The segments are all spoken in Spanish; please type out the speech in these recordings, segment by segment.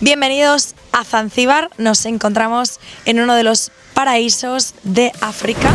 Bienvenidos a Zanzíbar, nos encontramos en uno de los paraísos de África.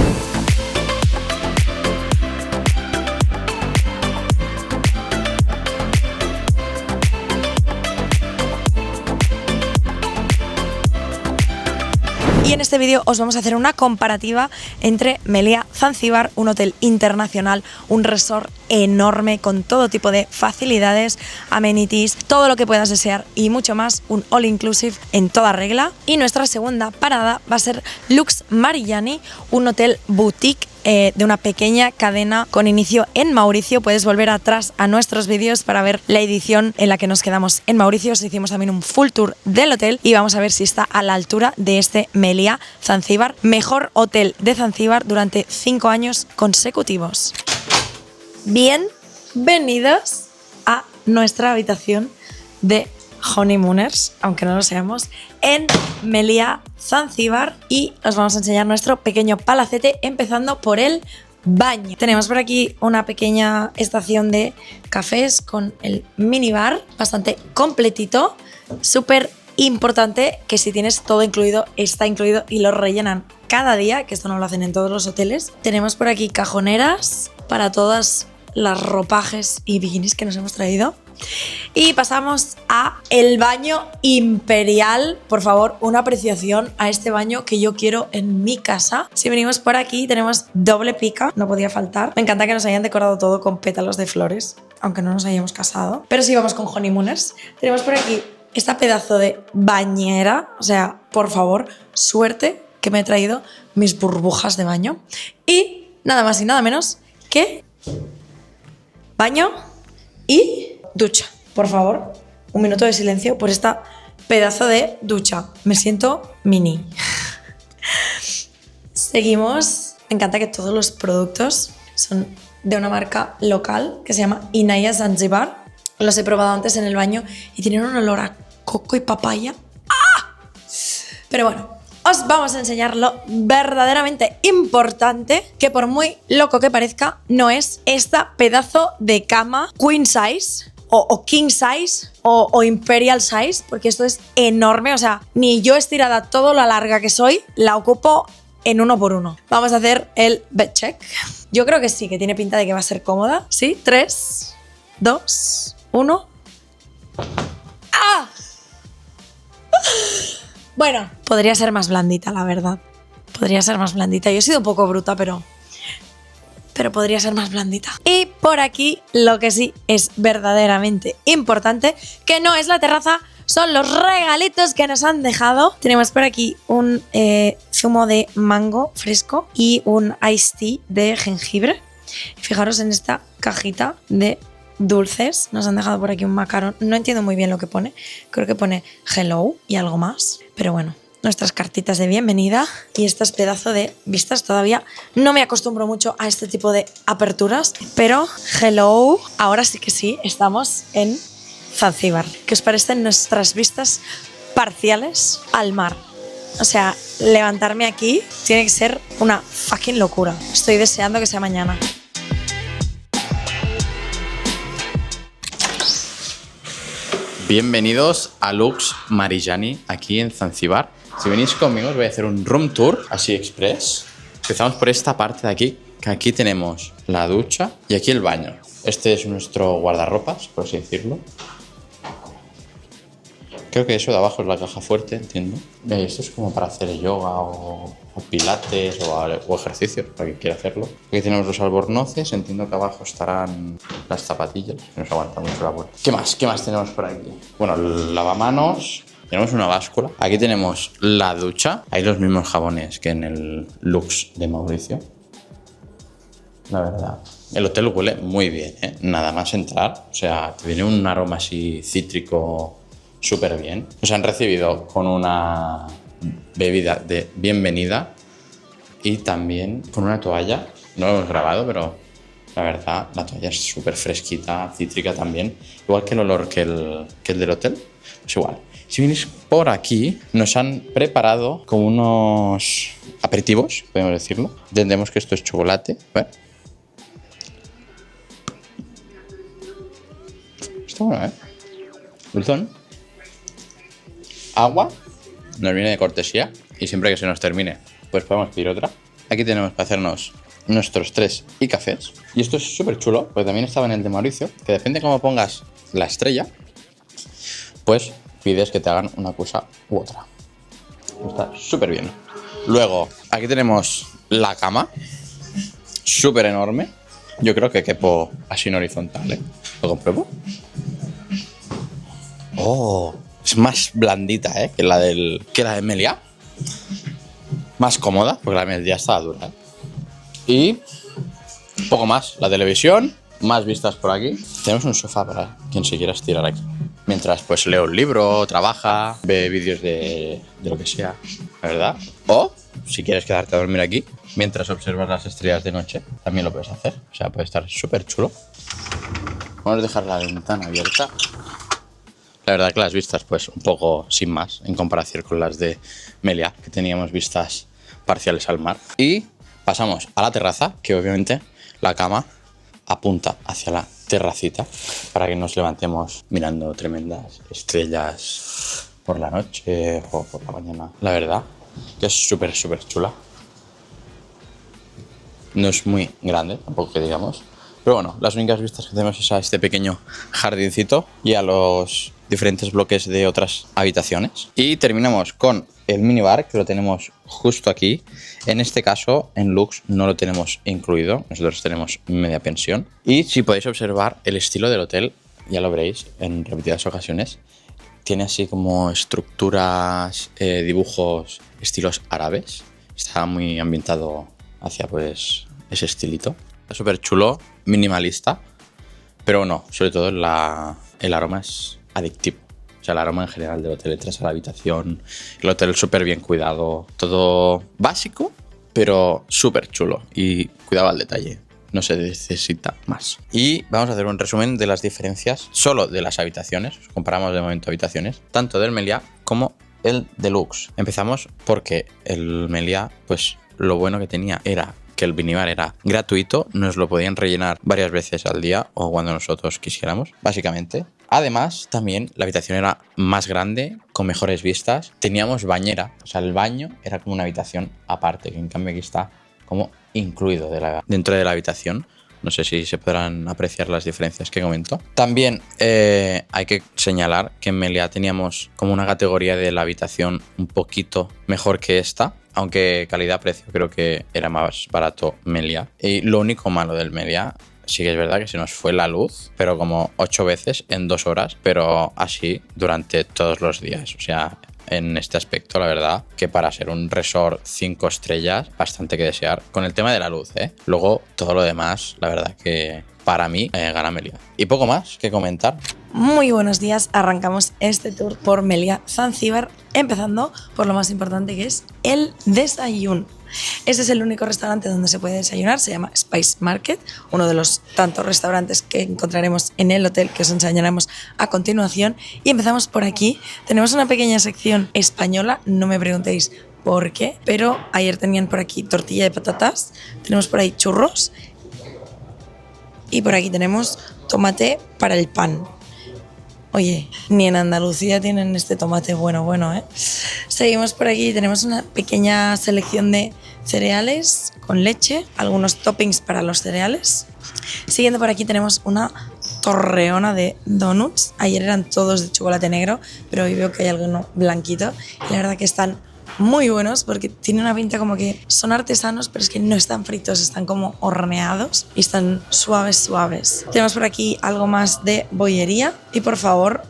Y en este vídeo os vamos a hacer una comparativa entre Meliá Zanzíbar, un hotel internacional, un resort enorme con todo tipo de facilidades, amenities, todo lo que puedas desear y mucho más, un all inclusive en toda regla. Y nuestra segunda parada va a ser Lux Mariani, un hotel boutique de una pequeña cadena con inicio en Mauricio. Puedes volver atrás a nuestros vídeos para ver la edición en la que nos quedamos en Mauricio. Os hicimos también un full tour del hotel y vamos a ver si está a la altura de este Meliá Zanzíbar, mejor hotel de Zanzíbar durante 5 años consecutivos. Bienvenidos a nuestra habitación de honeymooners, aunque no lo seamos, en Meliá Zanzíbar, y os vamos a enseñar nuestro pequeño palacete, empezando por el baño. Tenemos por aquí una pequeña estación de cafés con el minibar, bastante completito, súper importante que si tienes todo incluido, está incluido y lo rellenan cada día, que esto no lo hacen en todos los hoteles. Tenemos por aquí cajoneras para todas las ropajes y bikinis que nos hemos traído. Y pasamos a el baño imperial. Por favor, una apreciación a este baño que yo quiero en mi casa. Si venimos por aquí, tenemos doble pica, no podía faltar. Me encanta que nos hayan decorado todo con pétalos de flores, aunque no nos hayamos casado. Pero sí vamos con honeymooners. Tenemos por aquí esta pedazo de bañera. O sea, por favor, suerte que me he traído mis burbujas de baño. Y nada más y nada menos que baño y ducha. Por favor, un minuto de silencio por esta pedazo de ducha. Me siento mini. Seguimos. Me encanta que todos los productos son de una marca local que se llama Inaya Zanzibar. Los he probado antes en el baño y tienen un olor a coco y papaya. ¡Ah! Pero bueno, os vamos a enseñar lo verdaderamente importante, que por muy loco que parezca, no es esta pedazo de cama queen size o king size o imperial size, porque esto es enorme. O sea, ni yo estirada todo lo larga que soy, la ocupo en 1x1. Vamos a hacer el bed check. Yo creo que sí, que tiene pinta de que va a ser cómoda. Sí, 3, 2, 1. ¡Ah! Bueno, podría ser más blandita, la verdad. Podría ser más blandita. Yo he sido un poco bruta, pero podría ser más blandita. Y por aquí lo que sí es verdaderamente importante, que no es la terraza, son los regalitos que nos han dejado. Tenemos por aquí un zumo de mango fresco y un iced tea de jengibre. Fijaros en esta cajita de dulces. Nos han dejado por aquí un macarón. No entiendo muy bien lo que pone. Creo que pone hello y algo más. Pero bueno, nuestras cartitas de bienvenida y estas pedazos de vistas. Todavía no me acostumbro mucho a este tipo de aperturas, pero hello, ahora sí que sí, estamos en Zanzíbar. ¿Qué os parecen nuestras vistas parciales al mar? O sea, levantarme aquí tiene que ser una fucking locura. Estoy deseando que sea mañana. Bienvenidos a Lux Mariani, aquí en Zanzíbar. Si venís conmigo os voy a hacer un room tour, así express. Empezamos por esta parte de aquí, que aquí tenemos la ducha y aquí el baño. Este es nuestro guardarropas, por así decirlo. Creo que eso de abajo es la caja fuerte, entiendo. Y esto es como para hacer yoga o pilates o ejercicios, para quien quiera hacerlo. Aquí tenemos los albornoces, entiendo que abajo estarán las zapatillas, que nos aguanta mucho la vuelta. ¿Qué más? ¿Qué más tenemos por aquí? Bueno, el lavamanos, tenemos una báscula. Aquí tenemos la ducha, hay los mismos jabones que en el Lux de Mauricio. La verdad, el hotel huele muy bien, ¿eh? Nada más entrar, o sea, te viene un aroma así cítrico súper bien. Nos han recibido con una bebida de bienvenida y también con una toalla. No lo hemos grabado, pero la verdad la toalla es súper fresquita, cítrica también. Igual que el olor que el del hotel, es igual. Si vienes por aquí, nos han preparado como unos aperitivos, podemos decirlo. Entendemos que esto es chocolate. ¿Ver? Está bueno, ¿eh? Dulzón. agua, nos viene de cortesía y siempre que se nos termine, pues podemos pedir otra. Aquí tenemos para hacernos nuestros 3 y cafés. Y esto es súper chulo, porque también estaba en el de Mauricio, que depende cómo pongas la estrella, pues pides que te hagan una cosa u otra. Está súper bien. Luego, aquí tenemos la cama, súper enorme. Yo creo que quepo así en horizontal, ¿eh? ¿Lo compruebo? Oh, es más blandita, ¿eh? que la de Meliá. Más cómoda, porque la Meliá estaba dura, ¿eh? Y poco más. La televisión, más vistas por aquí. Tenemos un sofá para quien se quiera estirar aquí. Mientras pues leo un libro, trabaja, ve vídeos de lo que sea, la verdad. O si quieres quedarte a dormir aquí, mientras observas las estrellas de noche, también lo puedes hacer. O sea, puede estar súper chulo. Vamos a dejar la ventana abierta. La verdad que las vistas pues un poco sin más en comparación con las de Meliá, que teníamos vistas parciales al mar. Y pasamos a la terraza, que obviamente la cama apunta hacia la terracita para que nos levantemos mirando tremendas estrellas por la noche o por la mañana. La verdad que es súper chula. No es muy grande, tampoco que digamos. Pero bueno, las únicas vistas que tenemos es a este pequeño jardincito y a los diferentes bloques de otras habitaciones. Y terminamos con el minibar, que lo tenemos justo aquí. En este caso, en Lux no lo tenemos incluido. Nosotros tenemos media pensión. Y si podéis observar el estilo del hotel, ya lo veréis en repetidas ocasiones. Tiene así como estructuras, dibujos, estilos árabes. Está muy ambientado hacia pues ese estilito. Está súper chulo, minimalista. Pero no, sobre todo el aroma es adictivo. O sea, el aroma en general del hotel, entras a la habitación, el hotel súper bien cuidado, todo básico, pero súper chulo y cuidado al detalle. No se necesita más. Y vamos a hacer un resumen de las diferencias solo de las habitaciones. Comparamos de momento habitaciones, tanto del Meliá como el Deluxe. Empezamos porque el Meliá, pues lo bueno que tenía era que el minibar era gratuito, nos lo podían rellenar varias veces al día o cuando nosotros quisiéramos, básicamente. Además, también la habitación era más grande, con mejores vistas. Teníamos bañera, o sea, el baño era como una habitación aparte, que en cambio aquí está como incluido dentro de la habitación. No sé si se podrán apreciar las diferencias que comento. También hay que señalar que en Meliá teníamos como una categoría de la habitación un poquito mejor que esta, aunque calidad-precio creo que era más barato Meliá. Y lo único malo del Meliá, sí que es verdad que se nos fue la luz, pero como 8 veces en 2 horas, pero así durante todos los días. O sea, en este aspecto, la verdad, que para ser un resort 5 estrellas, bastante que desear. Con el tema de la luz, ¿eh? Luego, todo lo demás, la verdad que para mí gana Meliá. Y poco más que comentar. Muy buenos días, arrancamos este tour por Meliá Zanzíbar, empezando por lo más importante, que es el desayuno. Este es el único restaurante donde se puede desayunar, se llama Spice Market, uno de los tantos restaurantes que encontraremos en el hotel que os enseñaremos a continuación. Y empezamos por aquí, tenemos una pequeña sección española, no me preguntéis por qué, pero ayer tenían por aquí tortilla de patatas, tenemos por ahí churros y por aquí tenemos tomate para el pan. Oye, ni en Andalucía tienen este tomate bueno, ¿eh? Seguimos por aquí, tenemos una pequeña selección de cereales con leche, algunos toppings para los cereales. Siguiendo por aquí tenemos una torreona de donuts. Ayer eran todos de chocolate negro, pero hoy veo que hay alguno blanquito. Y la verdad que están muy buenos porque tienen una pinta como que son artesanos, pero es que no están fritos, están como horneados y están suaves. Tenemos por aquí algo más de bollería y por favor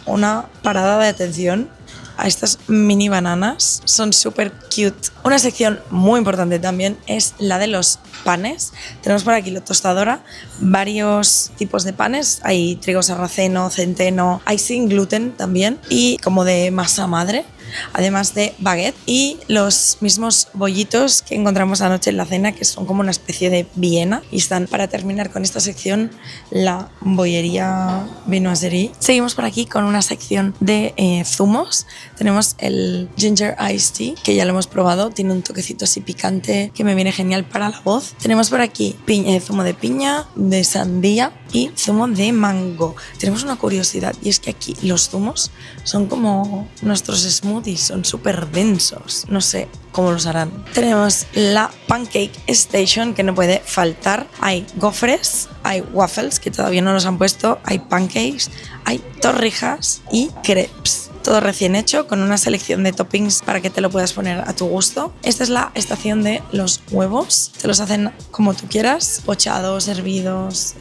una parada de atención a estas mini bananas, son súper cute. Una sección muy importante también es la de los panes. Tenemos por aquí la tostadora, varios tipos de panes, hay trigo sarraceno, centeno, hay sin gluten también y como de masa madre. además de baguette y los mismos bollitos que encontramos anoche en la cena, que son como una especie de Viena. Y están, para terminar con esta sección, la bollería viennoiserie. Seguimos por aquí con una sección de zumos. Tenemos el ginger iced tea, que ya lo hemos probado, tiene un toquecito así picante que me viene genial para la voz. Tenemos por aquí zumo de piña, de sandía y zumo de mango. Tenemos una curiosidad y es que aquí los zumos son como nuestros smoothies, son súper densos. No sé cómo los harán. Tenemos la Pancake Station, que no puede faltar. Hay gofres, hay waffles, que todavía no los han puesto, hay pancakes, hay torrijas y crepes. Todo recién hecho, con una selección de toppings para que te lo puedas poner a tu gusto. Esta es la estación de los huevos. Te los hacen como tú quieras, pochados, hervidos,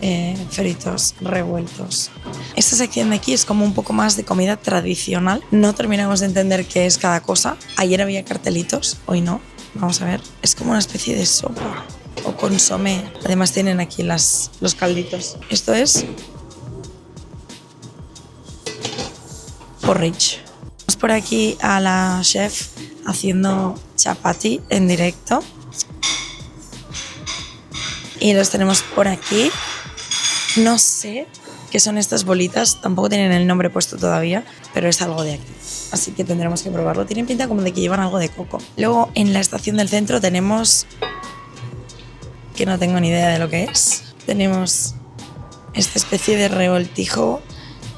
fritos, revueltos. Esta sección de aquí es como un poco más de comida tradicional. No terminamos de entender qué es cada cosa. Ayer había cartelitos, hoy no. Vamos a ver. Es como una especie de sopa o consomé. Además tienen aquí los calditos. Esto es porridge. Vamos por aquí a la chef haciendo chapati en directo. Y los tenemos por aquí. No sé qué son estas bolitas, tampoco tienen el nombre puesto todavía, pero es algo de aquí. Así que tendremos que probarlo. Tienen pinta como de que llevan algo de coco. Luego en la estación del centro tenemos, que no tengo ni idea de lo que es, tenemos esta especie de revoltijo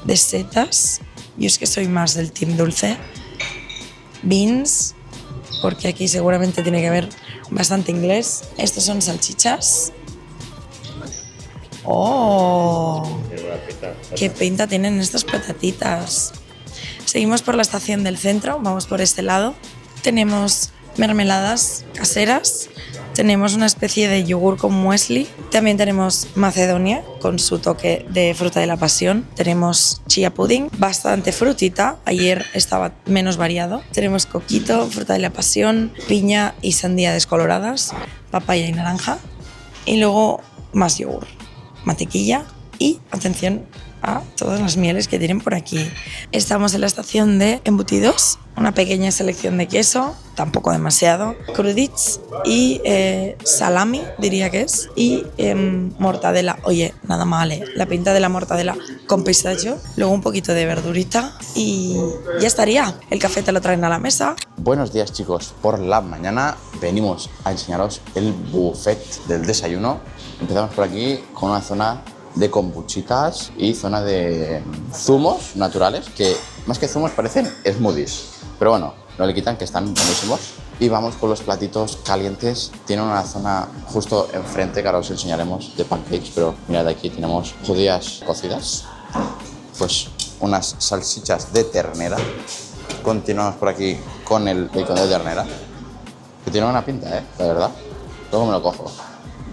de setas. Yo es que soy más del team dulce. Beans, porque aquí seguramente tiene que haber bastante inglés. Estos son salchichas. ¡Oh! ¡Qué pinta tienen estas patatitas! Seguimos por la estación del centro, vamos por este lado. Tenemos mermeladas caseras. Tenemos una especie de yogur con muesli. También tenemos Macedonia con su toque de fruta de la pasión. Tenemos chia pudding, bastante frutita. Ayer estaba menos variado. Tenemos coquito, fruta de la pasión, piña y sandía descoloradas, papaya y naranja. Y luego más yogur, mantequilla y, atención a todas las mieles que tienen por aquí. Estamos en la estación de embutidos, una pequeña selección de queso, tampoco demasiado, crudits y salami, diría que es, y mortadela. Oye, nada mal, la pinta de la mortadela con pistacho, luego un poquito de verdurita y ya estaría. El café te lo traen a la mesa. Buenos días, chicos. Por la mañana venimos a enseñaros el buffet del desayuno. Empezamos por aquí con una zona de kombuchitas y zona de zumos naturales, que más que zumos parecen smoothies, pero bueno, no le quitan que están buenísimos. Y vamos con los platitos calientes. Tiene una zona justo enfrente que ahora os enseñaremos de pancakes, pero mirad, aquí tenemos judías cocidas, pues unas salchichas de ternera. Continuamos por aquí con el bacon de ternera, que tiene una pinta, la verdad. Luego me lo cojo.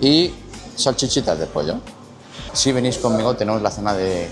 Y salchichitas de pollo. Si venís conmigo, tenemos la zona de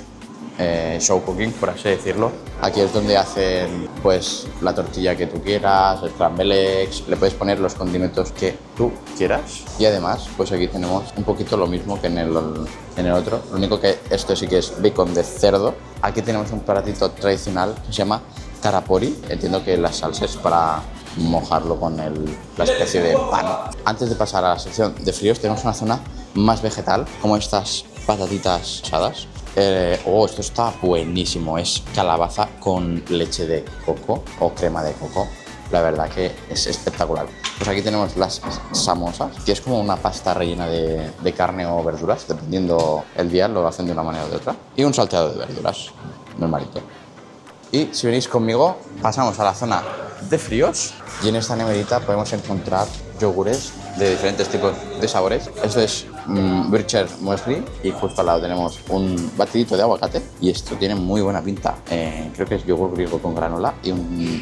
show cooking, por así decirlo. Aquí es donde hacen pues la tortilla que tú quieras, el scramble eggs, le puedes poner los condimentos que tú quieras. Y además, pues aquí tenemos un poquito lo mismo que en el otro. Lo único que esto sí que es bacon de cerdo. Aquí tenemos un platito tradicional que se llama tarapori. Entiendo que la salsa es para mojarlo con la especie de pan. Antes de pasar a la sección de fríos, tenemos una zona más vegetal, como estas patatitas asadas. Esto está buenísimo. Es calabaza con leche de coco o crema de coco. La verdad que es espectacular. Pues aquí tenemos las samosas, que es como una pasta rellena de carne o verduras, dependiendo el día, lo hacen de una manera o de otra. Y un salteado de verduras, normalito. Y si venís conmigo, pasamos a la zona de fríos. Y en esta neverita podemos encontrar yogures de diferentes tipos de sabores. Esto es Bircher Muesli y justo al lado tenemos un batidito de aguacate y esto tiene muy buena pinta. Creo que es yogur griego con granola y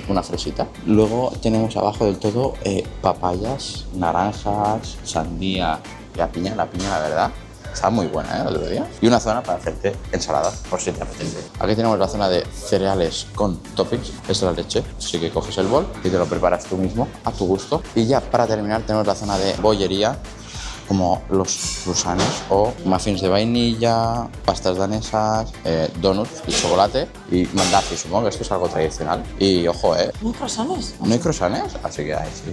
una fresita. Luego tenemos abajo del todo papayas, naranjas, sandía y la piña, la verdad está muy buena, el otro día. Y una zona para hacerte ensaladas, por si te apetece. Aquí tenemos la zona de cereales con toppings. Esta es la leche, así que coges el bol y te lo preparas tú mismo, a tu gusto. Y ya para terminar tenemos la zona de bollería, como los croissants o muffins de vainilla, pastas danesas, donuts de chocolate y mandazi. Supongo que esto es algo tradicional. Y ojo, ¿No hay croissants? ¿no hay croissants? Así que hay, sí.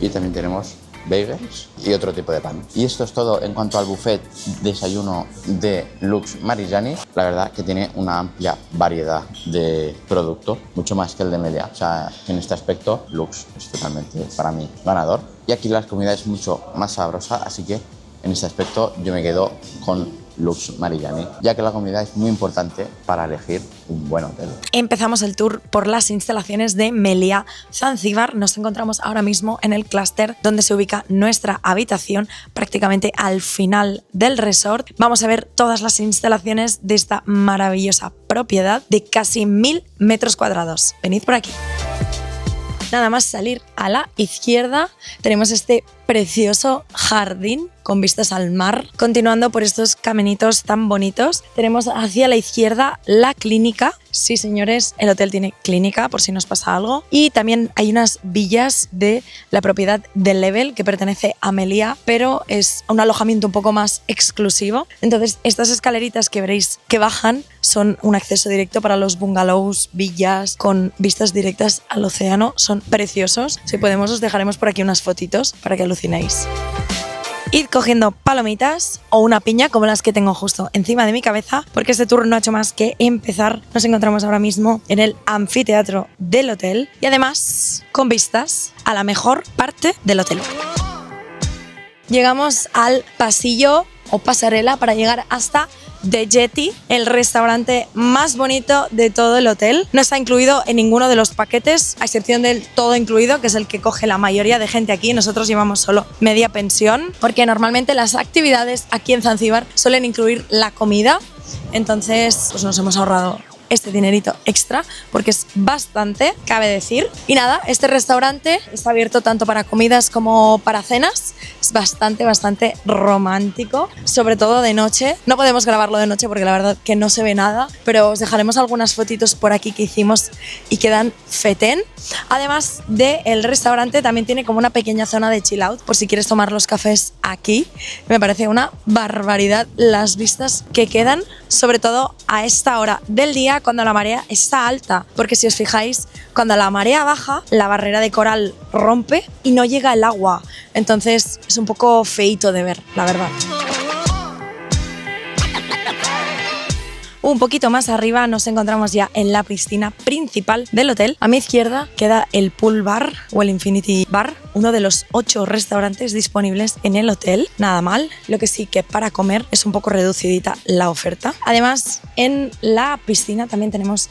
Y también tenemos bagels y otro tipo de pan. Y esto es todo en cuanto al buffet desayuno de Lux Marigiani. La verdad que tiene una amplia variedad de producto, mucho más que el de Meliá. O sea, en este aspecto Lux es totalmente para mí ganador. Y aquí la comida es mucho más sabrosa, así que en este aspecto yo me quedo con Lux Marigiani, ya que la comida es muy importante para elegir un buen hotel. Empezamos el tour por las instalaciones de Meliá Zanzíbar. Nos encontramos ahora mismo en el clúster donde se ubica nuestra habitación, prácticamente al final del resort. Vamos a ver todas las instalaciones de esta maravillosa propiedad de casi 1000 metros cuadrados. Venid por aquí. Nada más salir a la izquierda tenemos este precioso jardín con vistas al mar. Continuando por estos caminitos tan bonitos, tenemos hacia la izquierda la clínica. Sí, señores, el hotel tiene clínica por si nos pasa algo. Y también hay unas villas de la propiedad de Level que pertenece a Meliá, pero es un alojamiento un poco más exclusivo. Entonces, estas escaleritas que veréis que bajan son un acceso directo para los bungalows, villas con vistas directas al océano. Son preciosos. Si podemos, os dejaremos por aquí unas fotitos para que alucinéis. Id cogiendo palomitas o una piña como las que tengo justo encima de mi cabeza, porque este tour no ha hecho más que empezar. Nos encontramos ahora mismo en el anfiteatro del hotel y además con vistas a la mejor parte del hotel. Llegamos al pasillo o pasarela para llegar hasta The Jetty, el restaurante más bonito de todo el hotel. No está incluido en ninguno de los paquetes, a excepción del todo incluido, que es el que coge la mayoría de gente aquí. Nosotros llevamos solo media pensión, porque normalmente las actividades aquí en Zanzíbar suelen incluir la comida. Entonces, pues nos hemos ahorrado este dinerito extra, porque es bastante, cabe decir. Y nada, este restaurante está abierto tanto para comidas como para cenas. Es bastante romántico, sobre todo de noche. No podemos grabarlo de noche porque la verdad que no se ve nada, pero os dejaremos algunas fotitos por aquí que hicimos y quedan fetén. Además del restaurante también tiene como una pequeña zona de chill out por si quieres tomar los cafés aquí. Me parece una barbaridad las vistas que quedan, sobre todo a esta hora del día cuando la marea está alta, porque si os fijáis, cuando la marea baja, la barrera de coral rompe y no llega el agua. Entonces es un poco feíto de ver, la verdad. Un poquito más arriba nos encontramos ya en la piscina principal del hotel. A mi izquierda queda el Pool Bar o el Infinity Bar, uno de los 8 restaurantes disponibles en el hotel. Nada mal, lo que sí que para comer es un poco reducidita la oferta. Además, en la piscina también tenemos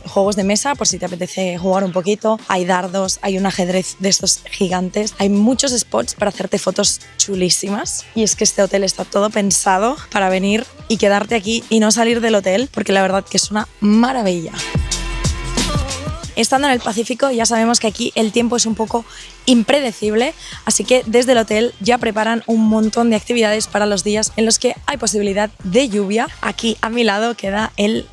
juegos de mesa por si te apetece jugar un poquito. Hay dardos, hay un ajedrez de estos gigantes. Hay muchos spots para hacerte fotos chulísimas. Y es que este hotel está todo pensado para venir y quedarte aquí y no salir del hotel, porque la verdad que es una maravilla. Estando en el Pacífico ya sabemos que aquí el tiempo es un poco impredecible, así que desde el hotel ya preparan un montón de actividades para los días en los que hay posibilidad de lluvia. Aquí a mi lado queda el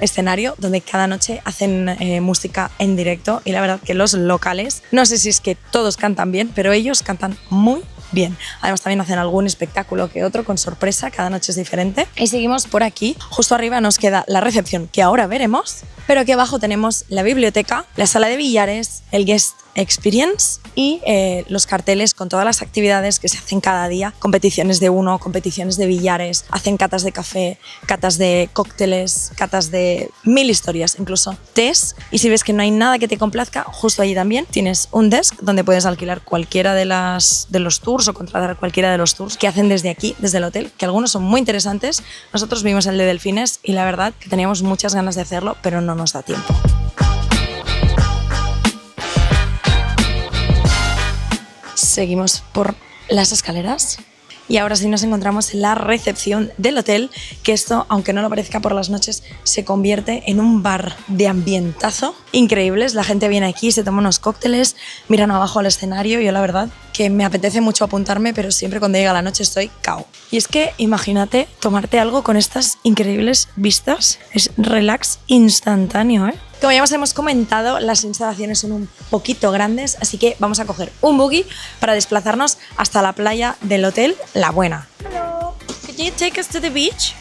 escenario donde cada noche hacen música en directo y la verdad que los locales, no sé si es que todos cantan bien, pero ellos cantan muy bien. Además también hacen algún espectáculo que otro con sorpresa, cada noche es diferente. Y seguimos por aquí, justo arriba nos queda la recepción que ahora veremos, pero aquí abajo tenemos la biblioteca, la sala de billares, el guest experience y los carteles con todas las actividades que se hacen cada día, competiciones de uno, competiciones de billares, hacen catas de café, catas de cócteles, catas de 1000 historias, incluso tés. Y si ves que no hay nada que te complazca, justo allí también tienes un desk donde puedes alquilar cualquiera de los tours o contratar cualquiera de los tours que hacen desde aquí, desde el hotel, que algunos son muy interesantes. Nosotros vimos el de delfines y la verdad que teníamos muchas ganas de hacerlo, pero no nos da tiempo. Seguimos por las escaleras y ahora sí nos encontramos en la recepción del hotel, que esto, aunque no lo parezca por las noches, se convierte en un bar de ambientazo increíbles. La gente viene aquí, se toma unos cócteles, miran abajo al escenario y yo la verdad que me apetece mucho apuntarme, pero siempre cuando llega la noche estoy cao. Y es que imagínate tomarte algo con estas increíbles vistas. Es relax instantáneo, ¿eh? Como ya os hemos comentado, las instalaciones son un poquito grandes, así que vamos a coger un buggy para desplazarnos hasta la playa del hotel La Buena. Hello, could you take us to the beach?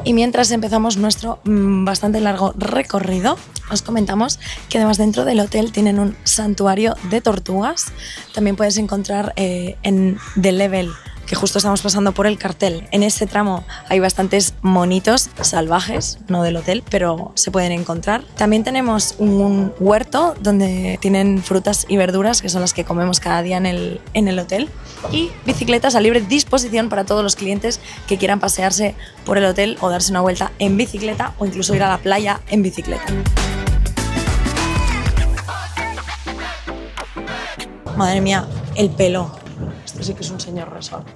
Y mientras empezamos nuestro bastante largo recorrido, os comentamos que además dentro del hotel tienen un santuario de tortugas. También puedes encontrar en The Level, que justo estamos pasando por el cartel. En este tramo hay bastantes monitos salvajes, no del hotel, pero se pueden encontrar. También tenemos un huerto donde tienen frutas y verduras, que son las que comemos cada día en el hotel. Y bicicletas a libre disposición para todos los clientes que quieran pasearse por el hotel o darse una vuelta en bicicleta o incluso ir a la playa en bicicleta. Madre mía, el pelo. Esto sí que es un señor resort.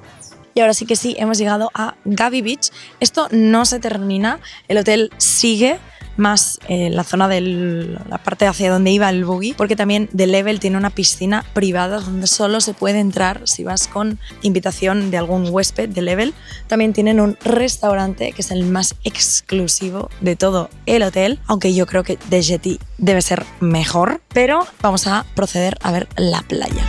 Y ahora sí que sí, hemos llegado a Gabi Beach. Esto no se termina, el hotel sigue más la zona de la parte hacia donde iba el buggy, porque también The Level tiene una piscina privada donde solo se puede entrar si vas con invitación de algún huésped de Level. También tienen un restaurante que es el más exclusivo de todo el hotel, aunque yo creo que The Jetty debe ser mejor, pero vamos a proceder a ver la playa.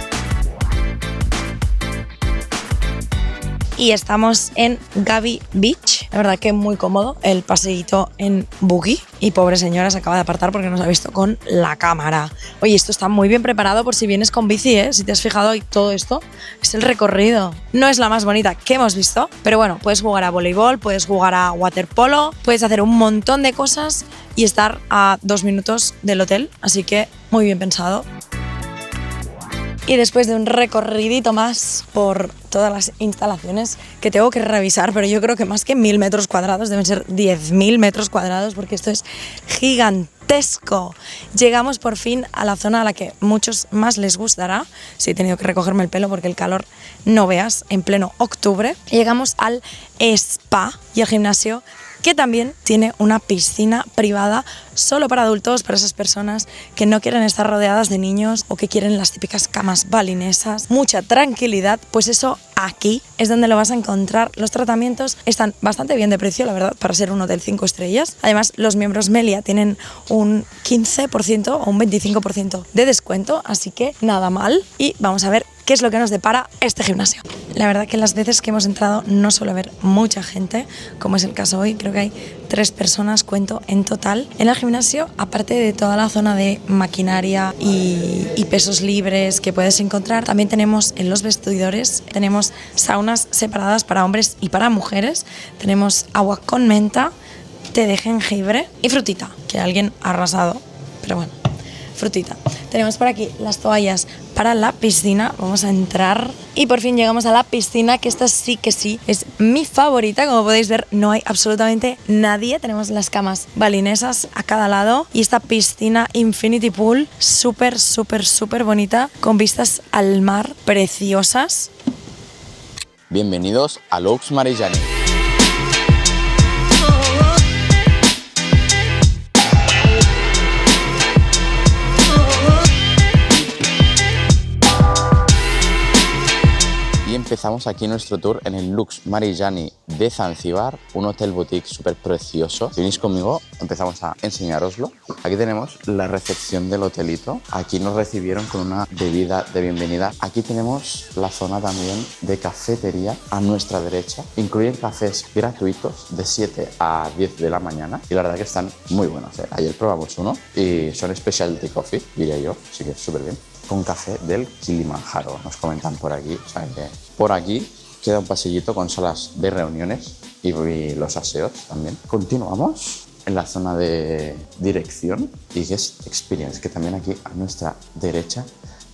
Y estamos en Gabi Beach. La verdad que muy cómodo el paseíto en buggy. Y pobre señora se acaba de apartar porque nos ha visto con la cámara. Oye, esto está muy bien preparado por si vienes con bici, ¿eh? Si te has fijado, y todo esto es el recorrido. No es la más bonita que hemos visto, pero bueno, puedes jugar a voleibol, puedes jugar a waterpolo, puedes hacer un montón de cosas y estar a 2 minutos del hotel. Así que muy bien pensado. Y después de un recorridito más por todas las instalaciones que tengo que revisar, pero yo creo que más que 1000 metros cuadrados, deben ser 10.000 metros cuadrados porque esto es gigantesco. Llegamos por fin a la zona a la que muchos más les gustará. Sí, he tenido que recogerme el pelo porque el calor no veas en pleno octubre. Llegamos al spa y al gimnasio, que también tiene una piscina privada solo para adultos, para esas personas que no quieren estar rodeadas de niños o que quieren las típicas camas balinesas. Mucha tranquilidad, pues eso aquí es donde lo vas a encontrar. Los tratamientos están bastante bien de precio, la verdad, para ser un hotel 5 estrellas. Además, los miembros Melia tienen un 15% o un 25% de descuento, así que nada mal. Y vamos a ver qué es lo que nos depara este gimnasio. La verdad que las veces que hemos entrado no suele haber mucha gente, como es el caso hoy. Creo que hay 3 personas, cuento, en total. En el gimnasio, aparte de toda la zona de maquinaria y pesos libres que puedes encontrar, también tenemos en los vestidores, tenemos saunas separadas para hombres y para mujeres, tenemos agua con menta, té de jengibre y frutita, que alguien ha arrasado, pero bueno, frutita. Tenemos por aquí las toallas para la piscina. Vamos a entrar y por fin llegamos a la piscina, que esta sí que sí es mi favorita. Como podéis ver, no hay absolutamente nadie. Tenemos las camas balinesas a cada lado y esta piscina infinity pool súper, súper, súper bonita, con vistas al mar preciosas. Bienvenidos a Lux Marejani. Y empezamos aquí nuestro tour en el Lux Marejani de Zanzíbar, un hotel boutique súper precioso. Si venís conmigo, empezamos a enseñaroslo. Aquí tenemos la recepción del hotelito. Aquí nos recibieron con una bebida de bienvenida. Aquí tenemos la zona también de cafetería a nuestra derecha. Incluyen cafés gratuitos de 7 a 10 de la mañana y la verdad que están muy buenos. Ayer probamos uno y son specialty coffee, diría yo, así que súper bien. Con café del Kilimanjaro, nos comentan por aquí. O sea que por aquí queda un pasillito con salas de reuniones y los aseos también. Continuamos en la zona de dirección y guest experience, que también aquí a nuestra derecha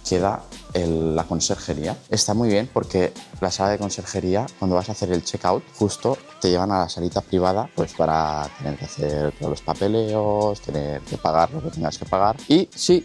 queda la conserjería. Está muy bien porque la sala de conserjería, cuando vas a hacer el checkout, justo te llevan a la salita privada, pues para tener que hacer todos los papeleos, tener que pagar lo que tengas que pagar. Y sí,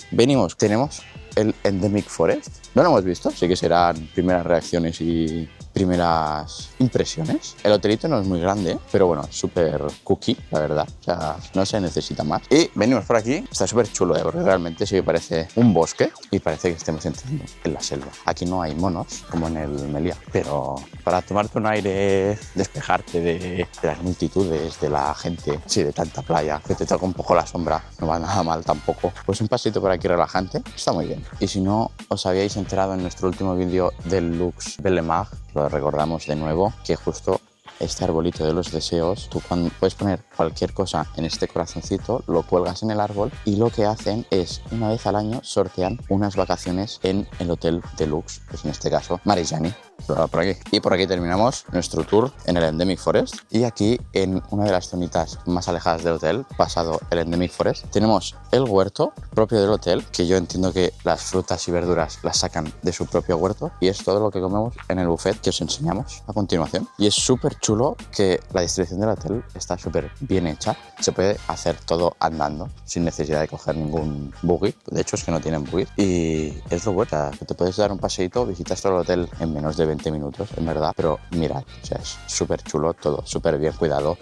tenemos el Endemic Forest. No lo hemos visto, sí que serán primeras reacciones y primeras impresiones. El hotelito no es muy grande, pero bueno, súper cookie, la verdad. O sea, no se necesita más. Y venimos por aquí. Está súper chulo, porque realmente sí que parece un bosque y parece que estemos entrando en la selva. Aquí no hay monos, como en el Meliá, pero para tomarte un aire, despejarte de las multitudes, de la gente, sí, de tanta playa, que te toca un poco la sombra, no va nada mal tampoco. Pues un pasito por aquí relajante, está muy bien. Y si no os habíais enterado en nuestro último vídeo del Lux Bellemare, lo recordamos de nuevo, que justo este arbolito de los deseos, tú puedes poner cualquier cosa en este corazoncito, lo cuelgas en el árbol y lo que hacen es, una vez al año, sortean unas vacaciones en el Hotel Deluxe, pues en este caso, Marejani. Por aquí. Y por aquí terminamos nuestro tour en el Endemic Forest. Y aquí, en una de las zonitas más alejadas del hotel, pasado el Endemic Forest, tenemos el huerto propio del hotel, que yo entiendo que las frutas y verduras las sacan de su propio huerto, y es todo lo que comemos en el buffet que os enseñamos a continuación. Y es súper chulo que la distribución del hotel está súper bien hecha. Se puede hacer todo andando, sin necesidad de coger ningún buggy. De hecho, es que no tienen buggy. Y es lo bueno, que te puedes dar un paseíto, visitas todo el hotel en menos de 20 minutos, en verdad, pero mirad, o sea, es súper chulo todo, súper bien cuidado,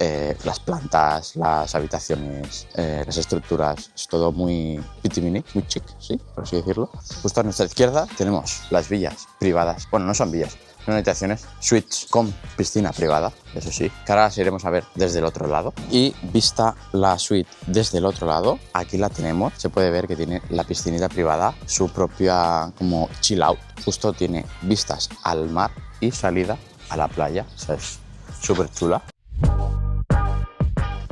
las plantas, las habitaciones, las estructuras, es todo muy pitimini, muy chic, sí, por así decirlo. Justo a nuestra izquierda tenemos las villas privadas, bueno, no son villas, son habitaciones, suites con piscina privada, eso sí, que ahora las iremos a ver desde el otro lado. Y vista la suite desde el otro lado, aquí la tenemos, se puede ver que tiene la piscinita privada, su propia como chill out, justo tiene vistas al mar y salida a la playa, o sea, es súper chula.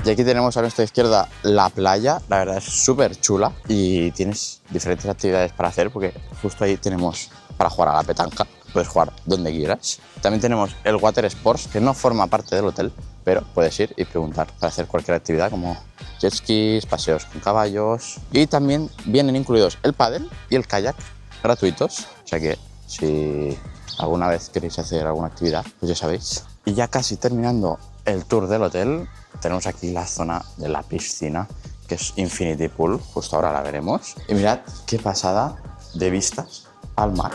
Y aquí tenemos a nuestra izquierda la playa, la verdad es súper chula y tienes diferentes actividades para hacer porque justo ahí tenemos para jugar a la petanca, puedes jugar donde quieras. También tenemos el Water Sports, que no forma parte del hotel, pero puedes ir y preguntar para hacer cualquier actividad como jet skis, paseos con caballos. Y también vienen incluidos el pádel y el kayak gratuitos, o sea que si alguna vez queréis hacer alguna actividad, pues ya sabéis. Y ya casi terminando el tour del hotel, tenemos aquí la zona de la piscina, que es Infinity Pool, justo ahora la veremos. Y mirad qué pasada de vistas al mar.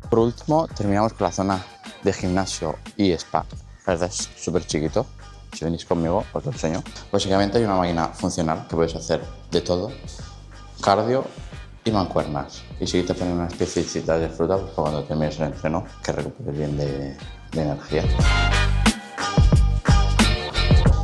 Por último, terminamos con la zona de gimnasio y spa. La verdad es súper chiquito. Si venís conmigo, os lo enseño. Básicamente hay una máquina funcional que puedes hacer de todo. Cardio y mancuernas. Y si te ponen una especie de fruta, pues cuando termines el entreno, que recuperes bien de energía.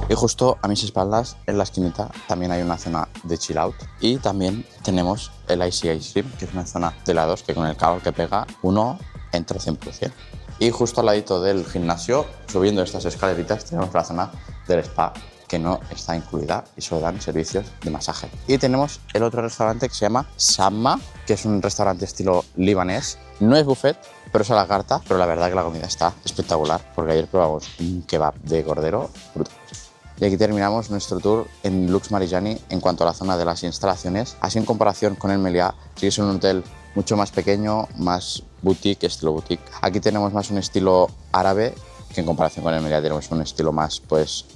Y justo a mis espaldas, en la esquinita, también hay una zona de chill out. Y también tenemos el Icy Ice Cream, que es una zona de helados que con el calor que pega, uno entra 100%. Y justo al ladito del gimnasio, subiendo estas escaleritas, tenemos la zona del spa, que no está incluida y solo dan servicios de masaje. Y tenemos el otro restaurante que se llama Samma, que es un restaurante estilo libanés. No es buffet, pero es a la carta, pero la verdad que la comida está espectacular, porque ayer probamos un kebab de cordero brutal. Y aquí terminamos nuestro tour en Lux Marejani en cuanto a la zona de las instalaciones. Así en comparación con el Meliá, sí que es un hotel mucho más pequeño, más boutique, estilo boutique. Aquí tenemos más un estilo árabe, que en comparación con el Meliá tenemos un estilo más pues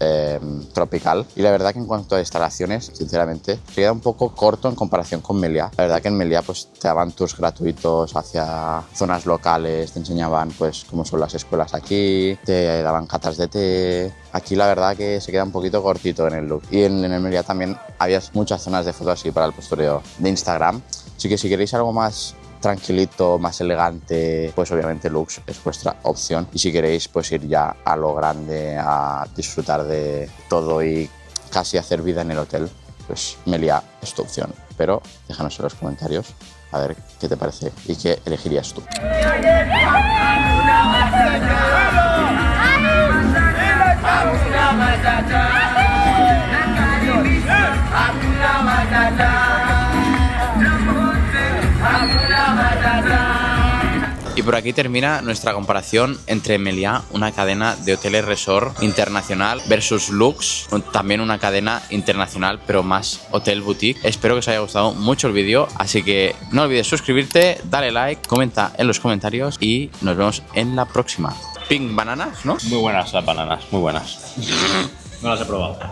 tropical. Y la verdad que en cuanto a instalaciones, sinceramente, se queda un poco corto en comparación con Meliá. La verdad que en Meliá pues te daban tours gratuitos hacia zonas locales, te enseñaban pues cómo son las escuelas aquí, te daban catas de té. Aquí la verdad que se queda un poquito cortito en el look. Y en el Meliá también había muchas zonas de fotos así para el postureo de Instagram. Así que si queréis algo más tranquilito, más elegante, pues obviamente Lux es vuestra opción. Y si queréis pues ir ya a lo grande, a disfrutar de todo y casi hacer vida en el hotel, pues Meliá es tu opción. Pero déjanos en los comentarios a ver qué te parece y qué elegirías tú. Y por aquí termina nuestra comparación entre Meliá, una cadena de hoteles resort internacional, versus Lux, también una cadena internacional pero más hotel boutique. Espero que os haya gustado mucho el vídeo, así que no olvides suscribirte, dale like, comenta en los comentarios y nos vemos en la próxima. Pink bananas, ¿no? Muy buenas las bananas, muy buenas. No las he probado.